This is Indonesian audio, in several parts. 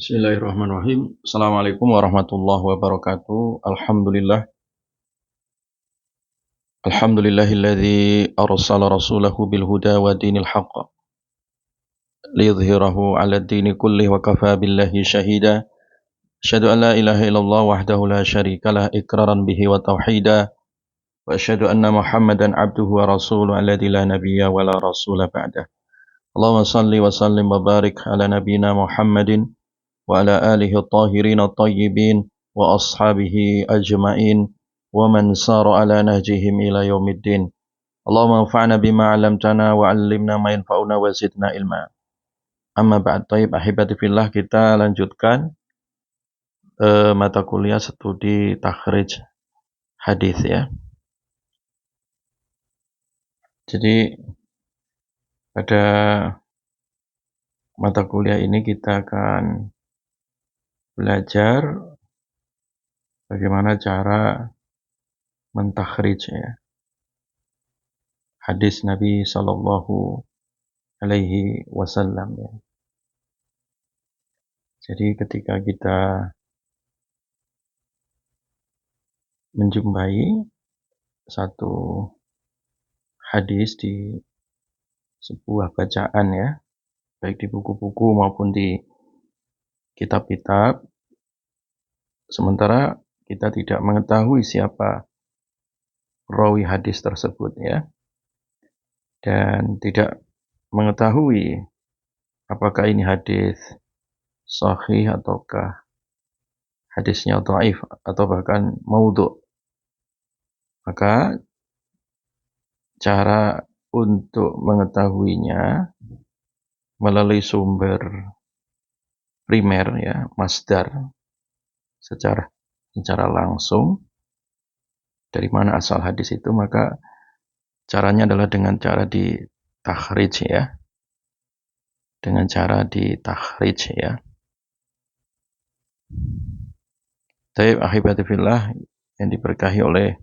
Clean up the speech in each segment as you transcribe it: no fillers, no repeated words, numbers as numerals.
Bismillahirrahmanirrahim. Assalamualaikum warahmatullahi wabarakatuh. Alhamdulillahilladzi arsala rasulahu bil huda wa dinil haqq liyudhhirahu 'ala ad-dini kullih wa kafaa billahi shahida. Asyhadu an la ilaha illallah wahdahu la syarikalah iqraran bihi wa tauhida wa asyhadu anna Muhammadan 'abduhu wa rasuluhu alladzi la nabiyya wa la rasula ba'dah. Allahumma shalli wa sallim wa barik ala nabiyyina Muhammadin wa ala alihi at-tahirin at-tayyibin wa ashabihi ajma'in wa man sara ala nahjihim ila yaumiddin. Allahumma anfa'na bima 'allamtana wa 'allimna ma yanfa'una wa zidna ilma. Amma ba'd. Taib ahibati fillah, kita lanjutkan mata kuliah studi takhrij hadis ya. Jadi pada mata kuliah ini kita akan belajar bagaimana cara mentakhrij ya, hadis Nabi sallallahu alaihi wasallam ya. Jadi ketika kita menjumpai satu hadis di sebuah bacaan ya, baik di buku-buku maupun di kitab-kitab, sementara kita tidak mengetahui siapa rawi hadis tersebut ya, dan tidak mengetahui apakah ini hadis sahih ataukah hadisnya dhaif atau bahkan maudhu'. Maka cara untuk mengetahuinya melalui sumber primer ya, masdar, secara langsung dari mana asal hadis itu, maka caranya adalah dengan cara ditakhrij ya. Dengan cara ditakhrij ya. Taib ahibati fillah yang diberkahi oleh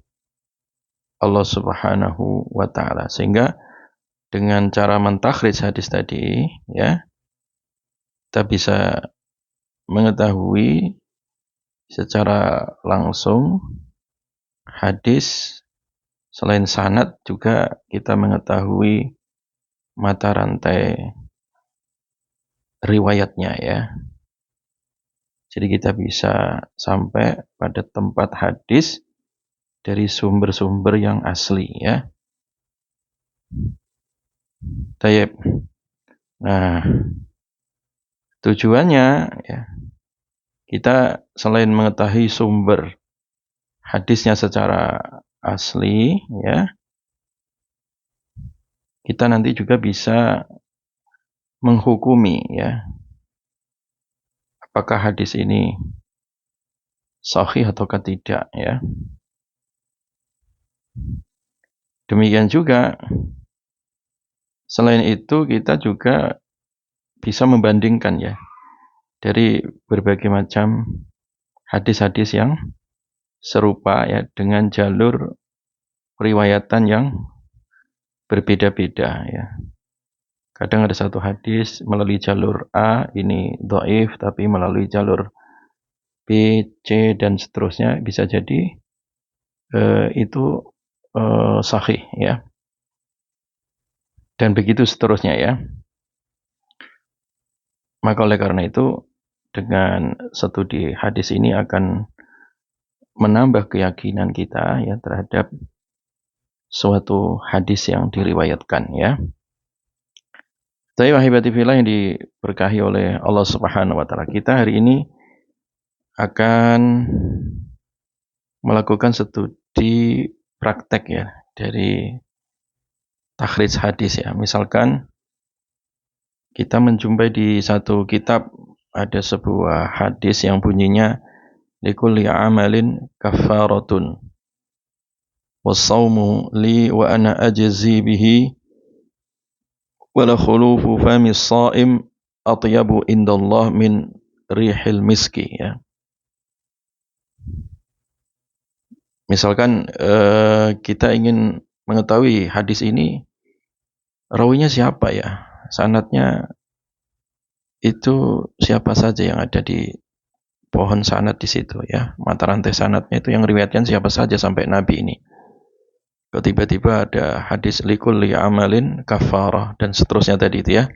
Allah Subhanahu wa taala, sehingga dengan cara mentakhrij hadis tadi ya, kita bisa mengetahui secara langsung hadis. Selain sanad juga kita mengetahui mata rantai riwayatnya ya. Jadi kita bisa sampai pada tempat hadis dari sumber-sumber yang asli ya. Tayyib. Nah, tujuannya ya, kita selain mengetahui sumber hadisnya secara asli ya, kita nanti juga bisa menghukumi ya, apakah hadis ini sahih ataukah tidak ya. Demikian juga selain itu kita juga bisa membandingkan ya dari berbagai macam hadis-hadis yang serupa ya, dengan jalur riwayatan yang berbeda-beda ya. Kadang ada satu hadis melalui jalur A ini dhaif, tapi melalui jalur B, C dan seterusnya bisa jadi itu sahih ya. Dan begitu seterusnya ya. Maka oleh karena itu dengan studi hadis ini akan menambah keyakinan kita ya terhadap suatu hadis yang diriwayatkan ya. Tapi wahibati fillah yang diberkahi oleh Allah Subhanahu wa taala, kita hari ini akan melakukan studi praktek ya dari takhrij hadis ya. Misalkan kita menjumpai di satu kitab ada sebuah hadis yang bunyinya likulli amalin kafaratun was-saumu li wa ana ajzi bihi wala khulufu famis shaim atyabu indallah min rihil miski ya. Misalkan kita ingin mengetahui hadis ini rawinya siapa ya, sanadnya itu siapa saja yang ada di pohon sanad di situ ya, mata rantai sanadnya itu yang riwayatkan siapa saja sampai Nabi ini. Kalau tiba-tiba ada hadis likulli amalin kafarah dan seterusnya tadi itu ya.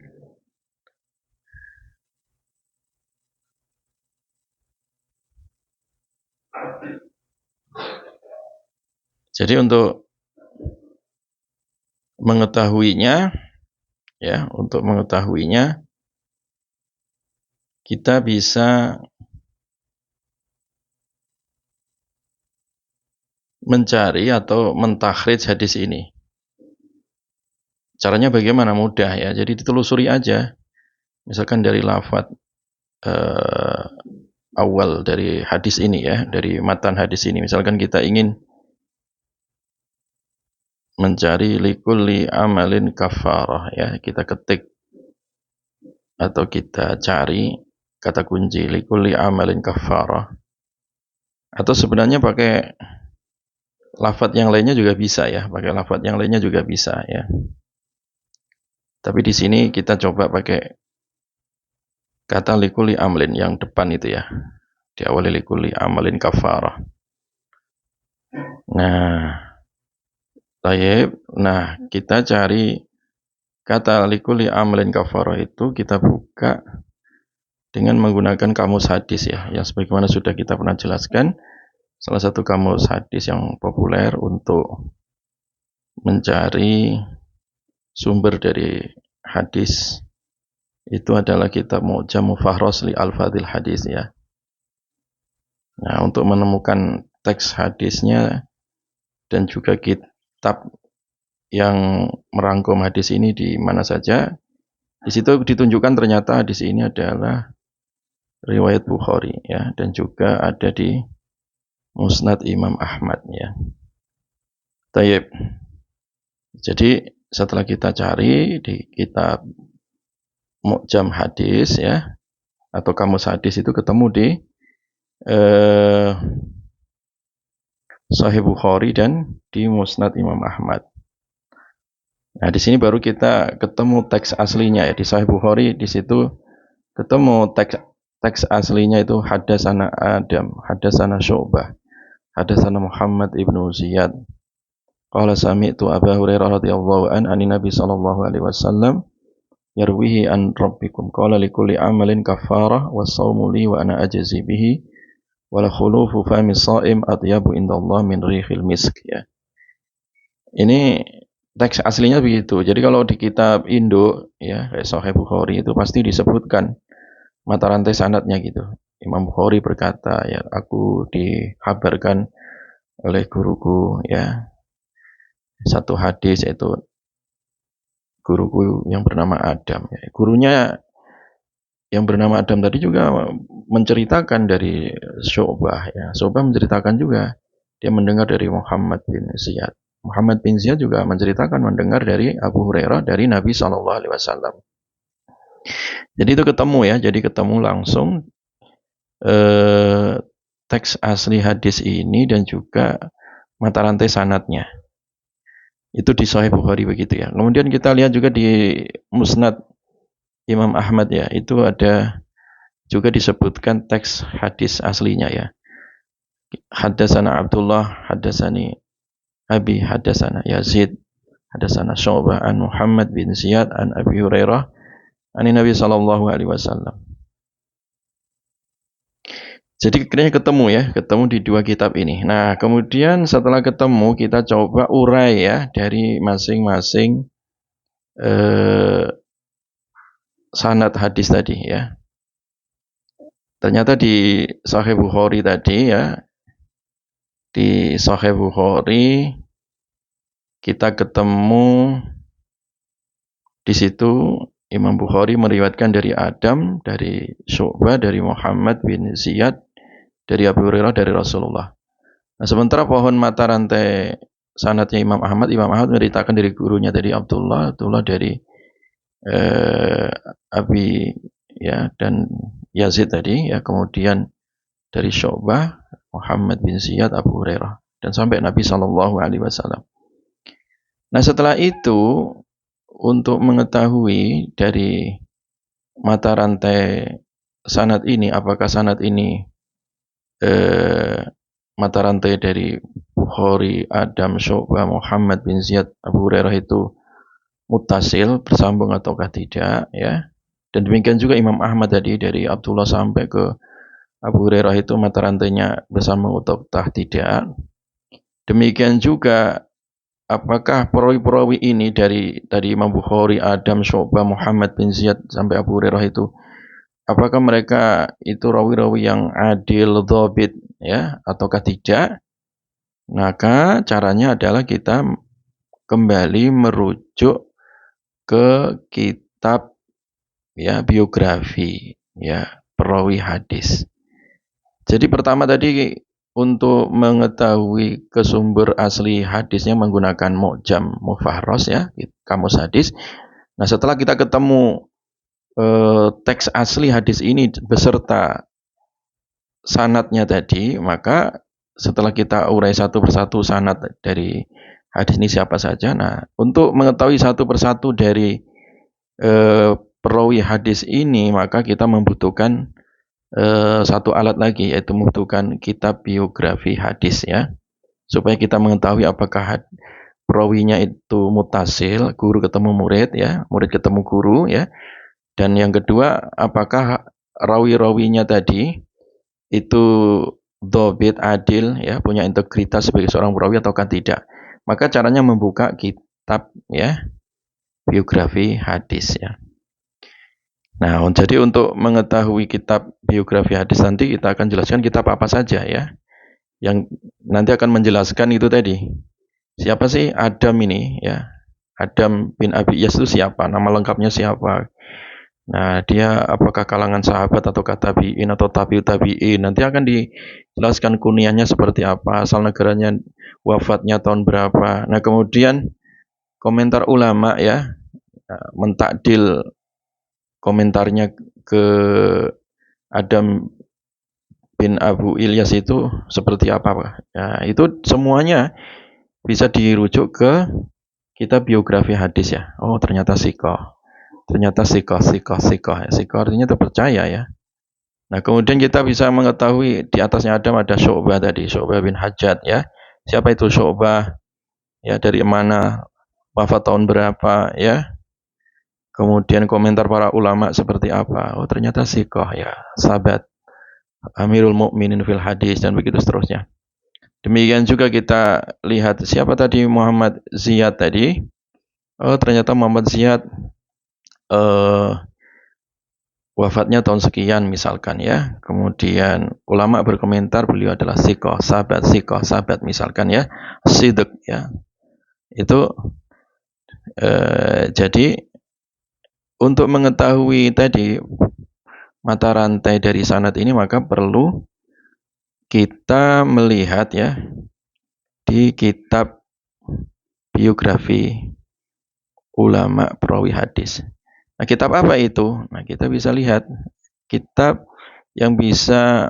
Jadi untuk mengetahuinya ya, untuk mengetahuinya kita bisa mencari atau mentakhrij hadis ini. Caranya bagaimana? Mudah ya. Jadi ditelusuri aja. Misalkan dari lafadz awal dari hadis ini ya, dari matan hadis ini. Misalkan kita ingin mencari likulli amalin kafarah ya, kita ketik atau kita cari kata kunci likulli amalin kafarah. Atau sebenarnya pakai lafadz yang lainnya juga bisa ya, pakai lafadz yang lainnya juga bisa ya. Tapi di sini kita coba pakai kata likulli amalin yang depan itu ya. Diawali likulli amalin kafarah. Nah, kita cari kata likulli amalin kafarah itu kita buka dengan menggunakan kamus hadis ya, yang sebagaimana sudah kita pernah jelaskan. Salah satu kamus hadis yang populer untuk mencari sumber dari hadis itu adalah kitab Mu'jam Fahros li Al-Fadil Hadis ya. Nah, untuk menemukan teks hadisnya dan juga kitab yang merangkum hadis ini di mana saja, di situ ditunjukkan ternyata hadis ini adalah riwayat Bukhari ya, dan juga ada di Musnad Imam Ahmad ya. Tayyib. Jadi setelah kita cari di kitab Mu'jam hadis ya, atau kamus hadis itu ketemu di Sahih Bukhari dan di Musnad Imam Ahmad. Nah, di sini baru kita ketemu teks aslinya ya, di Sahih Bukhari di situ ketemu teks aslinya itu hadasana Adam, hadasana Syu'bah, hadasana Muhammad ibnu Ziyad. Qala sami'tu Abu Hurairah radhiyallahu an Nabi sallallahu alaihi wasallam yarwihi an rabbikum qala likulli amalin kafarah was-shaumu li wa ana ajzi bihi wala khulufu fami shaim atyabu indallah min rihil misk ya. Ini teks aslinya begitu. Jadi kalau di kitab Indo ya, kayak Sahih Bukhari itu pasti disebutkan mata rantai sanadnya gitu. Imam Bukhari berkata ya, aku dikabarkan oleh guruku ya, satu hadis yaitu guruku yang bernama Adam ya. Gurunya yang bernama Adam tadi juga menceritakan dari Syu'bah ya. Syu'bah menceritakan juga dia mendengar dari Muhammad bin Ziyad. Muhammad bin Ziyad juga menceritakan mendengar dari Abu Hurairah dari Nabi SAW. Jadi itu ketemu ya, jadi ketemu langsung teks asli hadis ini dan juga mata rantai sanadnya. Itu di Sahih Bukhari begitu ya. Kemudian kita lihat juga di Musnad Imam Ahmad ya, itu ada juga disebutkan teks hadis aslinya ya. Hadasana Abdullah, hadasani Abi, hadasana Yazid, hadasana Syu'bah an Muhammad bin Ziyad an Abi Hurairah an Nabi sallallahu alaihi wasallam. Jadi akhirnya ketemu ya, ketemu di dua kitab ini. Nah, kemudian setelah ketemu kita coba urai ya dari masing-masing sanad hadis tadi ya. Ternyata di Sahih Bukhari tadi ya, di Sahih Bukhari kita ketemu di situ Imam Bukhari meriwayatkan dari Adam, dari Syu'bah, dari Muhammad bin Ziyad, dari Abu Hurairah, dari Rasulullah. Nah, sementara pohon mata rantai sanadnya Imam Ahmad menceritakan dari gurunya dari Abdullah dari Abi ya, dan Yazid tadi ya, kemudian dari Syu'bah, Muhammad bin Ziyad, Abu Hurairah, dan sampai Nabi sallallahu alaihi wasallam. Nah, setelah itu untuk mengetahui dari mata rantai sanad ini, apakah sanad ini mata rantai dari Bukhari, Adam, Syu'bah, Muhammad bin Ziyad, Abu Hurairah itu muttasil, bersambung ataukah tidak, ya. Dan demikian juga Imam Ahmad tadi, dari Abdullah sampai ke Abu Hurairah itu mata rantainya bersambung ataukah tidak. Demikian juga apakah perawi-perawi ini dari Imam Bukhari, Adam, Syu'bah, Muhammad bin Ziyad sampai Abu Hurairah itu, apakah mereka itu rawi-rawi yang adil, dhabit, ya, ataukah tidak? Maka caranya adalah kita kembali merujuk ke kitab, ya, biografi, ya, perawi hadis. Jadi pertama tadi, untuk mengetahui kesumber asli hadisnya menggunakan Mu'jam Mufahros, ya, kamus hadis. Nah, setelah kita ketemu teks asli hadis ini beserta sanadnya tadi, maka setelah kita urai satu persatu sanad dari hadis ini siapa saja. Nah, untuk mengetahui satu persatu dari perawi hadis ini, maka kita membutuhkan satu alat lagi, yaitu membutuhkan kitab biografi hadis, ya, supaya kita mengetahui apakah perawinya itu mutasil, guru ketemu murid, ya, murid ketemu guru, ya. Dan yang kedua, apakah rawi-rawinya tadi itu dhabit, adil, ya, punya integritas sebagai seorang perawi ataukah tidak. Maka caranya membuka kitab, ya, biografi hadis, ya. Nah, jadi untuk mengetahui kitab biografi hadis nanti kita akan jelaskan kitab apa saja, ya, yang nanti akan menjelaskan itu tadi. Siapa sih Adam ini, ya? Adam bin Abi Iyas itu siapa? Nama lengkapnya siapa? Nah, dia apakah kalangan sahabat atau tabi'in atau tabi'ut tabi'in? Nanti akan dijelaskan kunyahnya seperti apa, asal negaranya, wafatnya tahun berapa. Nah, kemudian komentar ulama, ya, mentakdil komentarnya ke Adam bin Abu Ilyas itu seperti apa. Ya, itu semuanya bisa dirujuk ke kitab biografi hadis, ya. Oh, ternyata sikoh. Ternyata sikoh. Sikoh artinya terpercaya, ya. Nah, kemudian kita bisa mengetahui di atasnya Adam ada Syu'bah tadi, Syu'bah bin Hajjaj, ya. Siapa itu Syu'bah? Ya, dari mana, wafat tahun berapa, ya. Kemudian komentar para ulama seperti apa? Oh, ternyata sikoh, ya, sahabat Amirul Mukminin fil hadis, dan begitu seterusnya. Demikian juga kita lihat siapa tadi, Muhammad Ziyad tadi. Oh, ternyata Muhammad Ziyad wafatnya tahun sekian misalkan, ya. Kemudian ulama berkomentar beliau adalah sikoh, sahabat misalkan, ya. Sidq, ya. Itu jadi untuk mengetahui tadi mata rantai dari sanad ini, maka perlu kita melihat, ya, di kitab biografi ulama perawi hadis. Nah, kitab apa itu? Nah, kita bisa lihat kitab yang bisa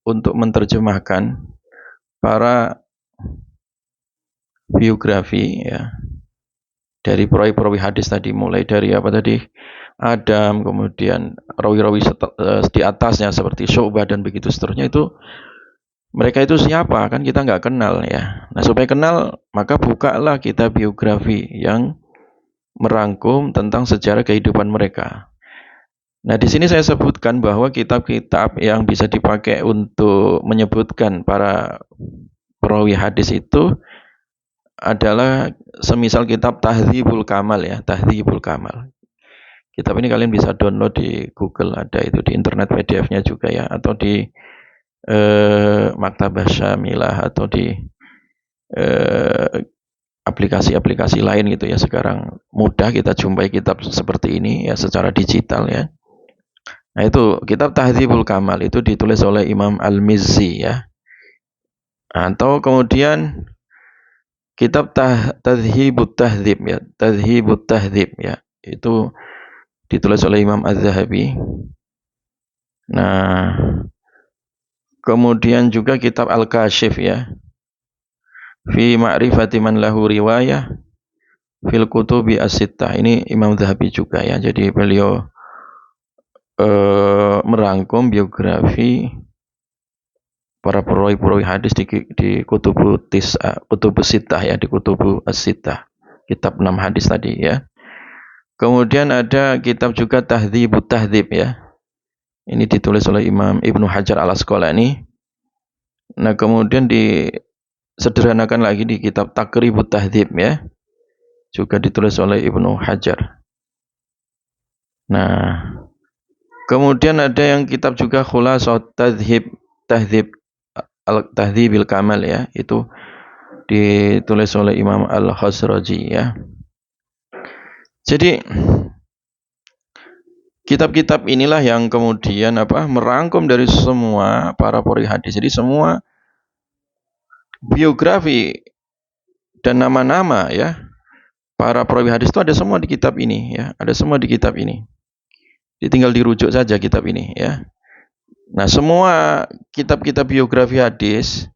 untuk menerjemahkan para biografi, ya, dari perawi-perawi hadis tadi, mulai dari apa tadi, Adam, kemudian rawi-rawi di atasnya seperti Syu'bah dan begitu seterusnya. Itu mereka itu siapa, kan kita nggak kenal, ya. Nah, supaya kenal, maka bukalah kitab biografi yang merangkum tentang sejarah kehidupan mereka. Nah, di sini saya sebutkan bahwa kitab-kitab yang bisa dipakai untuk menyebutkan para perawi hadis itu adalah semisal kitab Tahdzibul Kamal, ya, Tahdzibul Kamal. Kitab ini kalian bisa download di Google, ada itu di internet PDF-nya juga, ya, atau di Maktabah Syamilah, atau di aplikasi-aplikasi lain gitu, ya. Sekarang mudah kita jumpai kitab seperti ini, ya, secara digital, ya. Nah, itu kitab Tahdzibul Kamal itu ditulis oleh Imam Al-Mizzi, ya. Atau kemudian kitab Tadhhibut Tahdzib, ya, Tadhhibut Tahdzib, ya, itu ditulis oleh Imam Az-Zahabi. Nah, kemudian juga kitab Al-Kashif, ya, fi ma'rifati man lahu riwayah fil kutubi as-sittah. Ini Imam Zahabi juga, ya. Jadi beliau merangkum biografi para perawi-perawi hadis di kutubu sittah ya, di kutubu as-sittah, kitab 6 hadis tadi ya. Kemudian ada kitab juga Tahdzibut Tahdzib ya. Ini ditulis oleh Imam Ibnu Hajar Al-Asqalani. Nah, kemudian disederhanakan lagi di kitab Taqribut Tahdzib ya. Juga ditulis oleh Ibnu Hajar. Nah, kemudian ada yang kitab juga Khulasat Tahdzib Al-Tahdzibil Kamal ya. Itu ditulis oleh Imam Al-Khazraji ya. Jadi kitab-kitab inilah yang kemudian merangkum dari semua para perawi hadis. Jadi semua biografi dan nama-nama ya para perawi hadis itu ada semua di kitab ini ya, ada semua di kitab ini. Tinggal dirujuk saja kitab ini ya. Nah, semua kitab-kitab biografi hadis,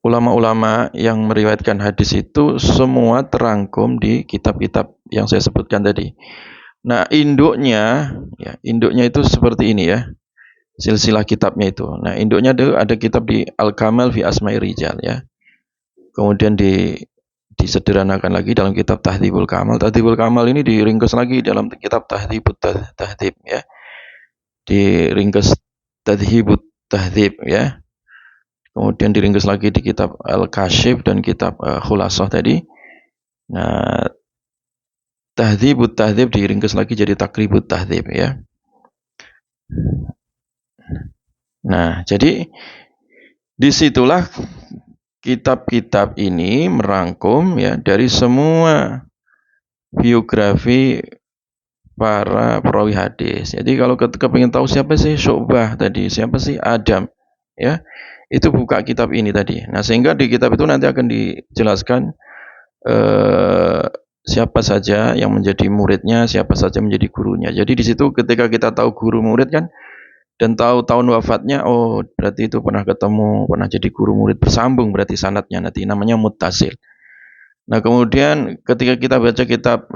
ulama-ulama yang meriwayatkan hadis itu semua terangkum di kitab-kitab yang saya sebutkan tadi. Nah, induknya itu seperti ini ya. Silsilah kitabnya itu. Nah, induknya ada kitab di Al-Kamal fi Asma'i Rijal ya. Kemudian disederhanakan lagi dalam kitab Tahdzibul Kamal. Tahdzibul Kamal ini diringkas lagi dalam kitab Tahdzibut Tahdzib ya. Diringkas Tahdzibut Tahdzib ya. Kemudian diringkas lagi di kitab Al-Kashif dan kitab Khulasah tadi. Nah, Tahdzibut Tahdzib diringkas lagi jadi Taqribut Tahdzib ya. Nah, jadi disitulah kitab-kitab ini merangkum ya dari semua biografi para perawi hadis. Jadi kalau ketika ingin tahu siapa sih Syu'bah tadi, siapa sih Adam, ya itu buka kitab ini tadi. Nah, sehingga di kitab itu nanti akan dijelaskan siapa saja yang menjadi muridnya, siapa saja menjadi gurunya. Jadi di situ ketika kita tahu guru murid kan, dan tahu tahun wafatnya, oh berarti itu pernah ketemu, pernah jadi guru murid, bersambung berarti sanadnya nanti namanya muttasil. Nah, kemudian ketika kita baca kitab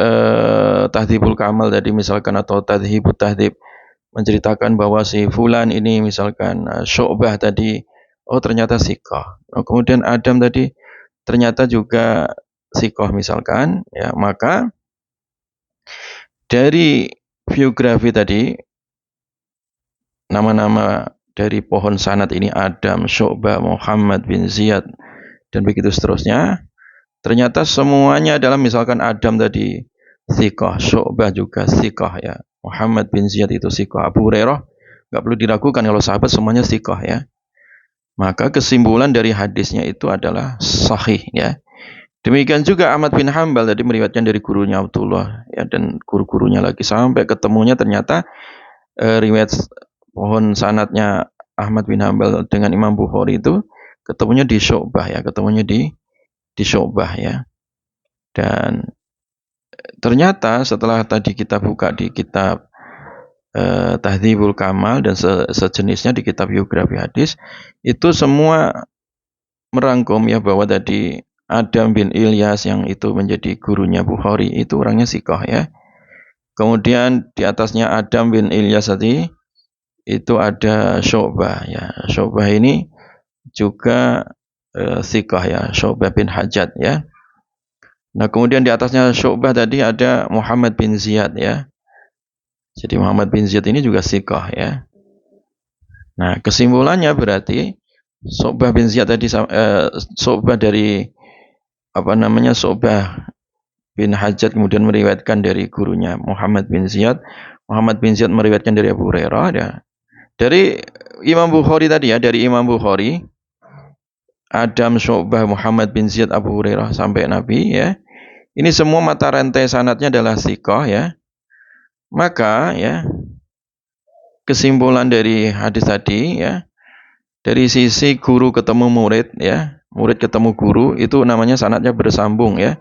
Tahdzibul Kamal tadi misalkan atau Tahdzibut Tahdzib menceritakan bahwa si fulan ini misalkan Syu'bah tadi, oh ternyata siqah. Oh, kemudian Adam tadi ternyata juga siqah misalkan, ya maka dari biografi tadi nama-nama dari pohon sanad ini Adam, Syu'bah, Muhammad bin Ziyad dan begitu seterusnya. Ternyata semuanya adalah misalkan Adam tadi thiqah, Syu'bah juga thiqah ya. Muhammad bin Ziyad itu thiqah. Abu Hurairah enggak perlu diragukan kalau sahabat semuanya thiqah ya. Maka kesimpulan dari hadisnya itu adalah sahih ya. Demikian juga Ahmad bin Hanbal tadi meriwayatkan dari gurunya Abdullah ya dan guru-gurunya lagi sampai ketemunya ternyata riwayat pohon sanadnya Ahmad bin Hanbal dengan Imam Bukhari itu ketemunya di Syu'bah ya, ketemunya di Syu'bah ya. Dan ternyata setelah tadi kita buka di kitab Tahdzibul Kamal dan sejenisnya di kitab biografi hadis, itu semua merangkum ya bahwa tadi Adam bin Ilyas yang itu menjadi gurunya Bukhari itu orangnya siqah ya. Kemudian di atasnya Adam bin Ilyas tadi itu ada Syu'bah ya. Syu'bah ini juga siqah ya, Syu'bah bin Hajjaj ya. Nah, kemudian di atasnya Syu'bah tadi ada Muhammad bin Ziyad ya. Jadi Muhammad bin Ziyad ini juga siqah ya. Nah, kesimpulannya berarti Syu'bah bin Ziyad tadi Syu'bah dari Syu'bah bin Hajjaj kemudian meriwayatkan dari gurunya Muhammad bin Ziyad. Muhammad bin Ziyad meriwayatkan dari Abu Hurairah ya. Dari Imam Bukhari tadi ya, dari Imam Bukhari Adam, Syu'bah, Muhammad bin Ziyad, Abu Hurairah sampai Nabi ya. Ini semua mata rantai sanadnya adalah thiqah ya. Maka ya kesimpulan dari hadis tadi ya, dari sisi guru ketemu murid ya, murid ketemu guru itu namanya sanadnya bersambung ya.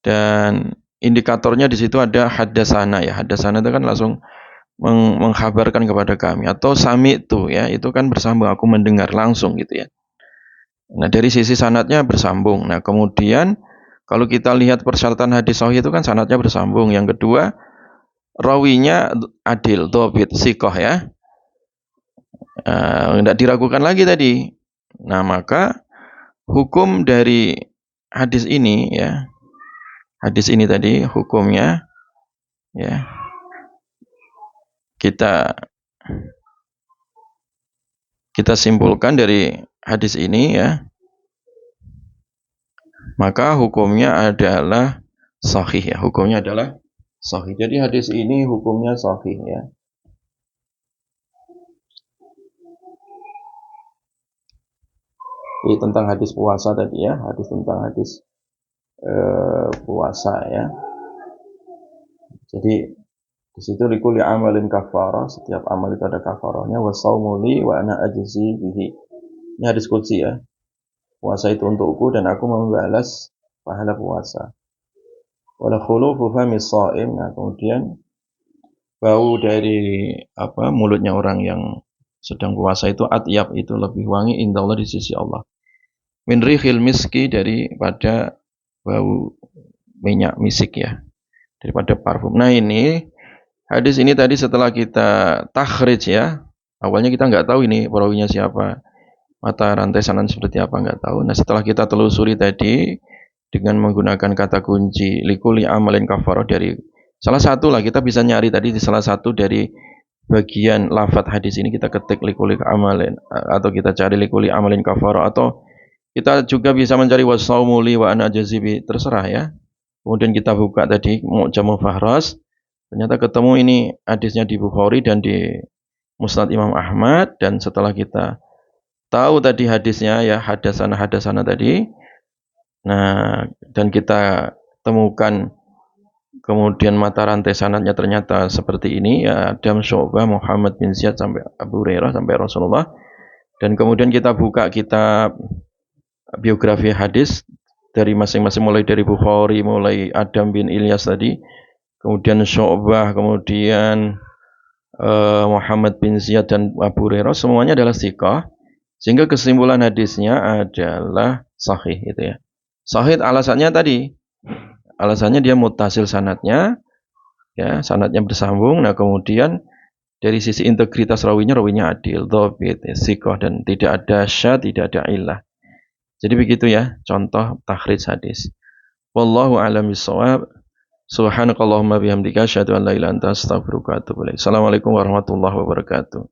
Dan indikatornya di situ ada haddatsana ya. Haddatsana itu kan langsung menghabarkan kepada kami, atau sami'tu ya, itu kan bersambung, aku mendengar langsung gitu ya. Nah, dari sisi sanadnya bersambung. Nah, kemudian kalau kita lihat persyaratan hadis sahih itu kan sanadnya bersambung. Yang kedua, rawinya adil, dhabit, siqah ya. Tidak diragukan lagi tadi. Nah, maka hukum dari hadis ini ya, hadis ini tadi hukumnya ya, kita simpulkan dari hadis ini ya, maka hukumnya adalah sahih ya, hukumnya adalah sahih. Jadi hadis ini hukumnya sahih ya. Ini tentang hadis puasa tadi ya, hadis tentang hadis puasa ya. Jadi di situ likuli amalin kafarah, setiap amal itu ada kafarahnya. Wasaumu li wa ana ajzi bihi. Ini hadis qudsi ya. Puasa itu untukku dan aku membalas pahala puasa. Wala khulufu famis shaim. Nah, kemudian bau dari mulutnya orang yang sedang puasa itu atyab, itu lebih wangi indallah di sisi Allah. Min rihil miski, daripada bau minyak misik ya, daripada parfum. Nah, ini hadis ini tadi setelah kita takhrij ya, awalnya kita nggak tahu ini perawinya siapa, mata rantai sanad seperti apa nggak tahu. Nah, setelah kita telusuri tadi dengan menggunakan kata kunci likuli amalin kafarah, dari salah satu lah kita bisa nyari tadi di salah satu dari bagian lafadz hadis ini, kita ketik likuli amalin, atau kita cari likuli amalin kafarah, atau kita juga bisa mencari wasaumuli wa ana jazibi, terserah ya. Kemudian kita buka tadi Mu'jamul Fahras, ternyata ketemu ini hadisnya di Bukhari dan di Musnad Imam Ahmad. Dan setelah kita tahu tadi hadisnya ya, hadasana tadi, nah, dan kita temukan kemudian mata rantai sanadnya ternyata seperti ini ya, Adam Syu'bah, Muhammad bin Ziyad sampai Abu Hurairah sampai Rasulullah. Dan kemudian kita buka kitab biografi hadis dari masing-masing, mulai dari Bukhari, mulai Adam bin Ilyas tadi, kemudian Syu'bah, kemudian Muhammad bin Ziyad dan Abu Hurairah, semuanya adalah thiqah, sehingga kesimpulan hadisnya adalah sahih gitu ya. Sahih alasannya tadi, alasannya dia muttasil sanadnya ya, sanadnya bersambung. Nah, kemudian dari sisi integritas rawinya adil, dhabit, thiqah, dan tidak ada syadz, tidak ada illah. Jadi begitu ya contoh takhrij hadis. Wallahu a'lam bishawab. Subhanakallahumma bihamdika asyhadu an la ilaha illa anta astaghfiruka wa atubu ilaik. Assalamualaikum warahmatullahi wabarakatuh.